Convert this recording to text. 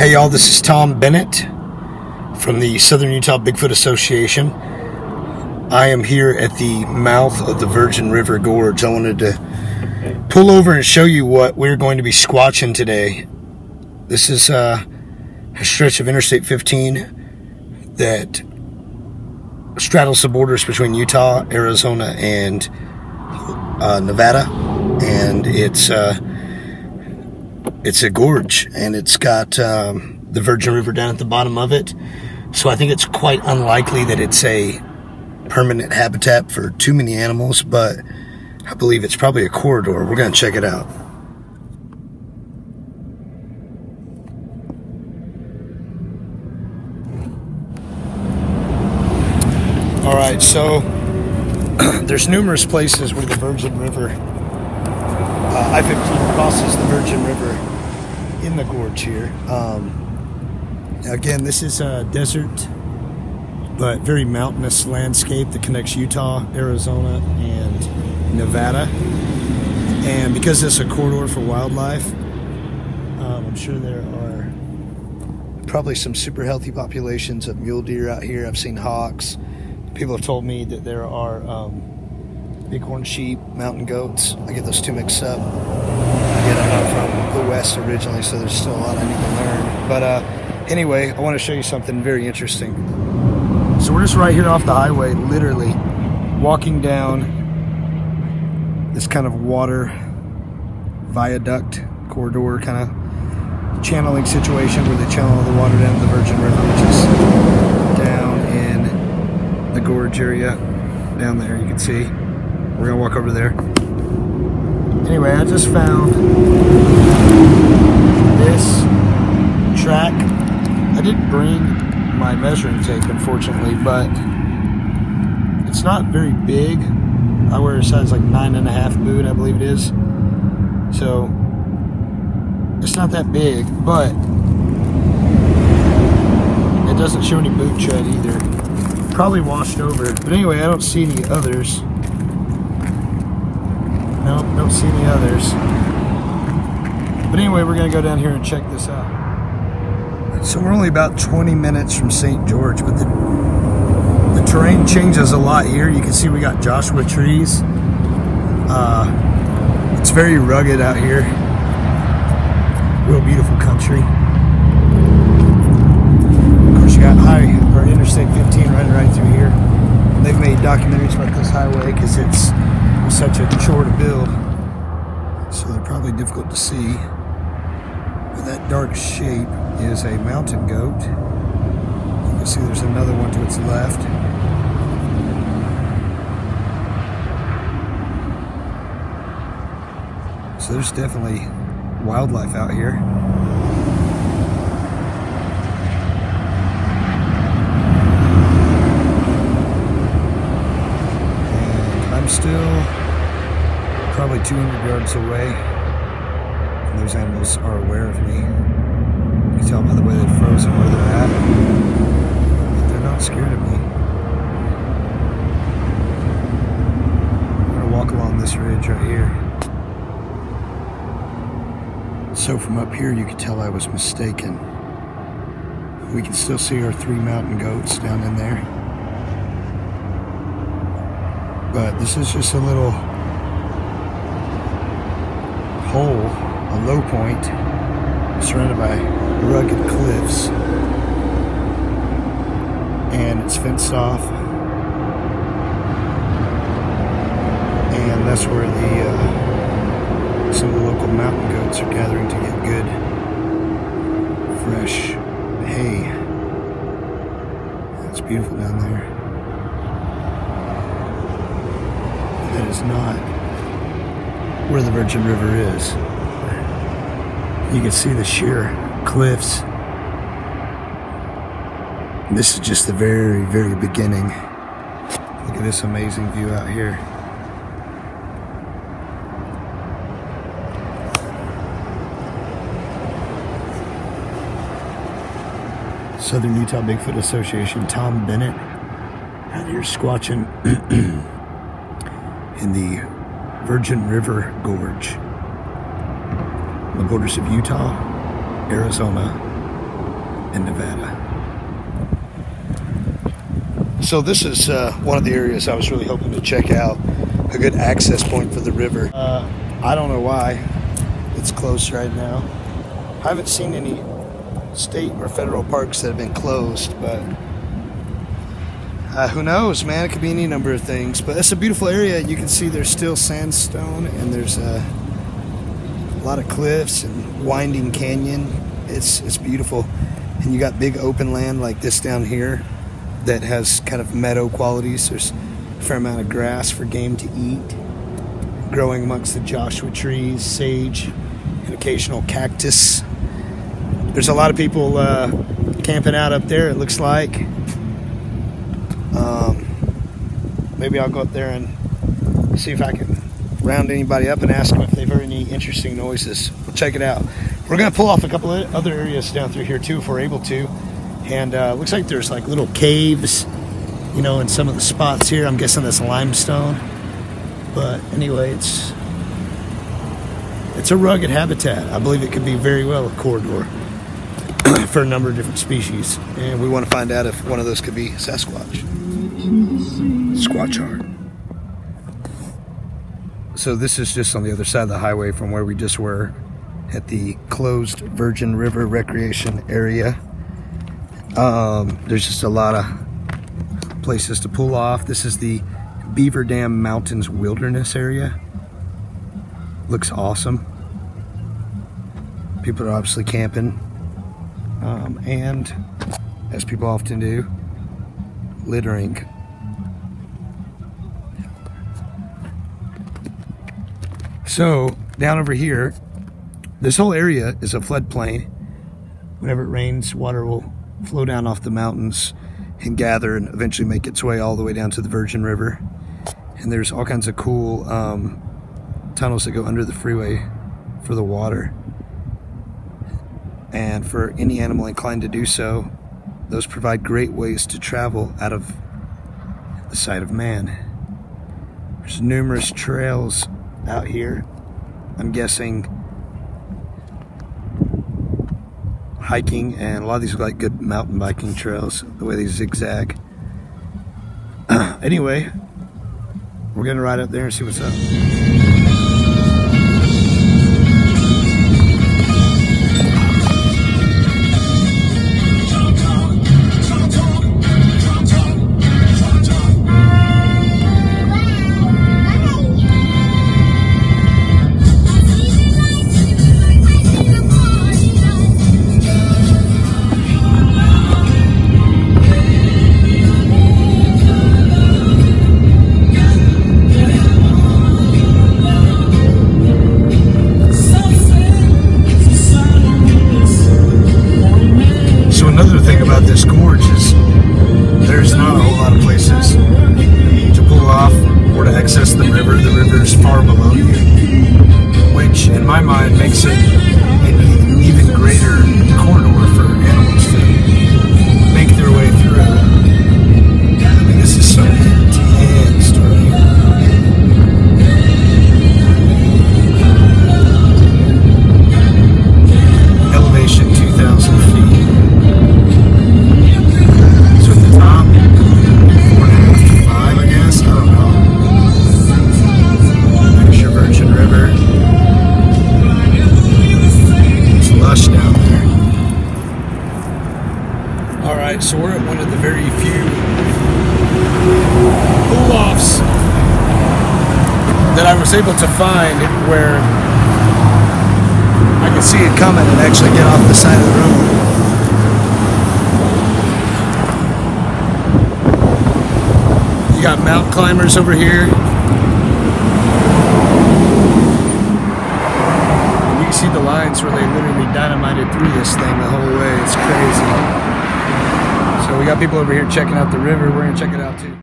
Hey y'all, this is Tom Bennett from the Southern Utah Bigfoot Association. I am here at the mouth of the Virgin River Gorge. I wanted to pull over and show you what we're going to be squatching today. This is a stretch of Interstate 15 that straddles the borders between Utah, Arizona, and Nevada, and it's a gorge, and it's got the Virgin River down at the bottom of it. So I think it's quite unlikely that it's a permanent habitat for too many animals, but I believe it's probably a corridor. We're going to check it out. All right, so there's numerous places where the Virgin River, I-15 crosses the Virgin River in the gorge here. Again, this is a desert, but very mountainous landscape that connects Utah, Arizona, and Nevada. And because it's a corridor for wildlife, I'm sure there are probably some super healthy populations of mule deer out here. I've seen hawks. People have told me that there are bighorn sheep, mountain goats. I get those two mixed up. Again, I'm not from the West originally, so there's still a lot I need to learn. But anyway, I want to show you something very interesting. So we're just right here off the highway, literally walking down this kind of water viaduct corridor kind of channeling situation where they channel the water down to the Virgin River, which is down in the gorge area down there. You can see. We're gonna walk over there. Anyway, I just found this track. I didn't bring my measuring tape, unfortunately, but it's not very big. I wear a size like 9.5 boot, I believe it is. So it's not that big, but it doesn't show any boot tread either. Probably washed over. But anyway, I don't see any others. Nope, don't see any others. But anyway, we're gonna go down here and check this out. So we're only about 20 minutes from St. George, but the terrain changes a lot here. You can see we got Joshua trees. It's very rugged out here. Real beautiful country. Of course, you got Interstate 15 running right through here. And they've made documentaries about this highway because it's such a chore to build. So they're probably difficult to see. But that dark shape is a mountain goat. You can see there's another one to its left. So there's definitely wildlife out here. And I'm still probably 200 yards away, and those animals are aware of me. You can tell by the way they've frozen where they're at, but they're not scared of me. I'm gonna walk along this ridge right here. So from up here, you could tell I was mistaken. We can still see our 3 mountain goats down in there. But this is just a little hole, a low point, surrounded by rugged cliffs, and it's fenced off, and that's where some of the local mountain goats are gathering to get good fresh hay. It's beautiful down there. That is not where the Virgin River is. You can see the sheer cliffs. And this is just the very, very beginning. Look at this amazing view out here. Southern Utah Bigfoot Association, Tom Bennett, out here squatching in the Virgin River Gorge, on the borders of Utah, Arizona, and Nevada. So this is one of the areas I was really hoping to check out, a good access point for the river. I don't know why it's closed right now. I haven't seen any state or federal parks that have been closed, but who knows, man? It could be any number of things. But it's a beautiful area. You can see there's still sandstone, and there's a lot of cliffs and winding canyon. It's beautiful. And you got big open land like this down here that has kind of meadow qualities. There's a fair amount of grass for game to eat, growing amongst the Joshua trees, sage, and occasional cactus. There's a lot of people camping out up there, it looks like. Maybe I'll go up there and see if I can round anybody up and ask them if they've heard any interesting noises. We'll check it out. We're going to pull off a couple of other areas down through here too if we're able to. And looks like there's like little caves, you know, in some of the spots here. I'm guessing that's limestone. But anyway, it's a rugged habitat. I believe it could be very well a corridor for a number of different species. And we want to find out if one of those could be Sasquatch. Squatchard. So this is just on the other side of the highway from where we just were at the closed Virgin River Recreation Area. There's just a lot of places to pull off. This is the Beaver Dam Mountains Wilderness Area. Looks awesome. People are obviously camping. And, as people often do, littering. So, down over here, this whole area is a floodplain. Whenever it rains, water will flow down off the mountains and gather and eventually make its way all the way down to the Virgin River. And there's all kinds of cool tunnels that go under the freeway for the water. And for any animal inclined to do so, those provide great ways to travel out of the sight of man. There's numerous trails out here. I'm guessing hiking, and a lot of these are like good mountain biking trails, the way they zigzag. Anyway, we're gonna ride up there and see what's up. This gorge is there's not a whole lot of places to pull off or to access the river. The river is far below you, which in my mind makes it an even greater corridor for animals to make their way through. I mean, this is so intense right here. Elevation 2,000 feet. So we're at one of the very few pull-offs that I was able to find where I could see it coming and actually get off the side of the road. You got mountain climbers over here. And you can see the lines where they literally dynamited through this thing the whole way. It's crazy. So we got people over here checking out the river. We're going to check it out too.